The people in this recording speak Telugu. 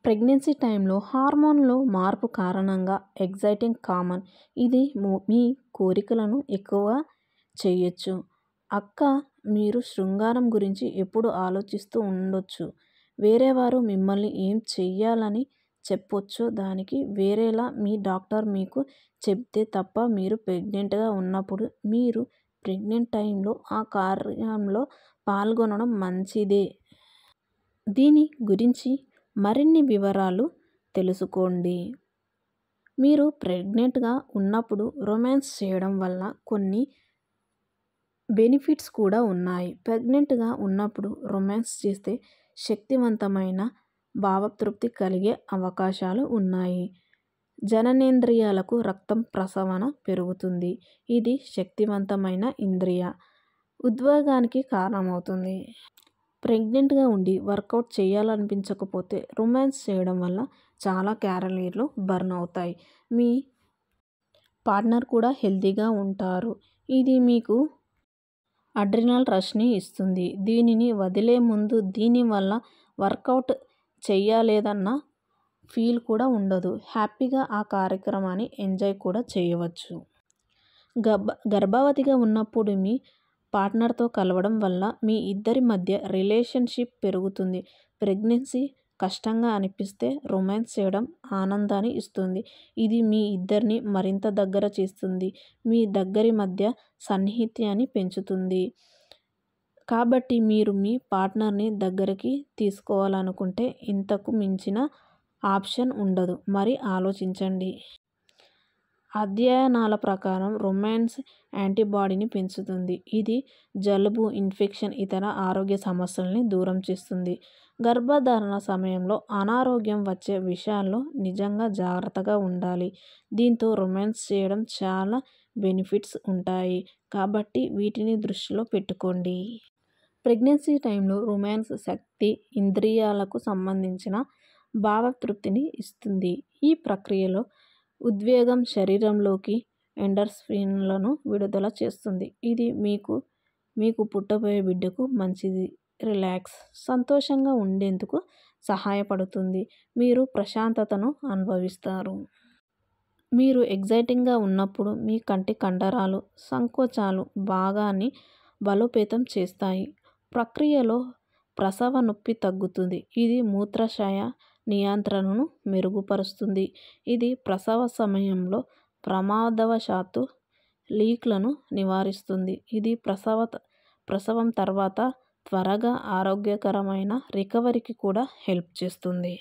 ప్రెగ్నెన్సీ టైంలో హార్మోన్లో మార్పు కారణంగా ఎగ్జైటింగ్ కామన్. ఇది మీ కోరికలను ఎక్కువ చేయొచ్చు. అక్క, మీరు శృంగారం గురించి ఎప్పుడు ఆలోచిస్తూ ఉండొచ్చు. వేరేవారు మిమ్మల్ని ఏం చెయ్యాలని చెప్పొచ్చో దానికి వేరేలా మీ డాక్టర్ మీకు చెప్తే తప్ప మీరు ప్రెగ్నెంట్గా ఉన్నప్పుడు మీరు ప్రెగ్నెంట్ టైంలో ఆ కార్యంలో పాల్గొనడం మంచిదే. దీని గురించి మరిన్ని వివరాలు తెలుసుకోండి. మీరు ప్రెగ్నెంట్గా ఉన్నప్పుడు రొమాన్స్ చేయడం వల్ల కొన్ని బెనిఫిట్స్ కూడా ఉన్నాయి. ప్రెగ్నెంట్గా ఉన్నప్పుడు రొమాన్స్ చేస్తే శక్తివంతమైన భావతృప్తి కలిగే అవకాశాలు ఉన్నాయి. జననేంద్రియాలకు రక్తం ప్రసరణ పెరుగుతుంది. ఇది శక్తివంతమైన ఇంద్రియ ఉద్వేగానికి కారణమవుతుంది. ప్రెగ్నెంట్గా ఉండి వర్కౌట్ చేయాలనిపించకపోతే రొమాన్స్ చేయడం వల్ల చాలా క్యాలరీలు బర్న్ అవుతాయి. మీ పార్ట్నర్ కూడా హెల్తీగా ఉంటారు. ఇది మీకు అడ్రినల్ రష్ని ఇస్తుంది. దీనిని వదిలే ముందు దీనివల్ల వర్కౌట్ చెయ్యలేదన్న ఫీల్ కూడా ఉండదు. హ్యాపీగా ఆ కార్యక్రమాన్ని ఎంజాయ్ కూడా చేయవచ్చు. గర్భవతిగా ఉన్నప్పుడు మీ పార్ట్నర్తో కలవడం వల్ల మీ ఇద్దరి మధ్య రిలేషన్షిప్ పెరుగుతుంది. ప్రెగ్నెన్సీ కష్టంగా అనిపిస్తే రొమాన్స్ చేయడం ఆనందాన్ని ఇస్తుంది. ఇది మీ ఇద్దరిని మరింత దగ్గర చేస్తుంది. మీ దగ్గరి మధ్య సాన్నిహిత్యాన్ని పెంచుతుంది. కాబట్టి మీరు మీ పార్ట్నర్ని దగ్గరికి తీసుకోవాలనుకుంటే ఇంతకు మించిన ఆప్షన్ ఉండదు. మరి ఆలోచించండి. అధ్యయనాల ప్రకారం రొమాన్స్ యాంటీబాడీని పెంచుతుంది. ఇది జలుబు, ఇన్ఫెక్షన్, ఇతర ఆరోగ్య సమస్యల్ని దూరం చేస్తుంది. గర్భధారణ సమయంలో అనారోగ్యం వచ్చే విషయాల్లో నిజంగా జాగ్రత్తగా ఉండాలి. దీంతో రొమాన్స్ చేయడం చాలా బెనిఫిట్స్ ఉంటాయి. కాబట్టి వీటిని దృష్టిలో పెట్టుకోండి. ప్రెగ్నెన్సీ టైంలో రొమాన్స్ శక్తి ఇంద్రియాలకు సంబంధించిన భావతృప్తిని ఇస్తుంది. ఈ ప్రక్రియలో ఉద్వేగం శరీరంలోకి ఎండార్ఫిన్లను విడుదల చేస్తుంది. ఇది మీకు పుట్టబోయే బిడ్డకు మంచిది. రిలాక్స్, సంతోషంగా ఉండేందుకు సహాయపడుతుంది. మీరు ప్రశాంతతను అనుభవిస్తారు. మీరు ఎగ్జైటింగ్గా ఉన్నప్పుడు మీ కంటి కండరాలు సంకోచాలు భాగాన్ని బలోపేతం చేస్తాయి. ప్రక్రియలో ప్రసవ నొప్పి తగ్గుతుంది. ఇది మూత్రాశయ నియంత్రణను మెరుగుపరుస్తుంది. ఇది ప్రసవ సమయంలో ప్రమాదవశాత్తు లీక్లను నివారిస్తుంది. ఇది ప్రసవం తర్వాత త్వరగా ఆరోగ్యకరమైన రికవరీకి కూడా హెల్ప్ చేస్తుంది.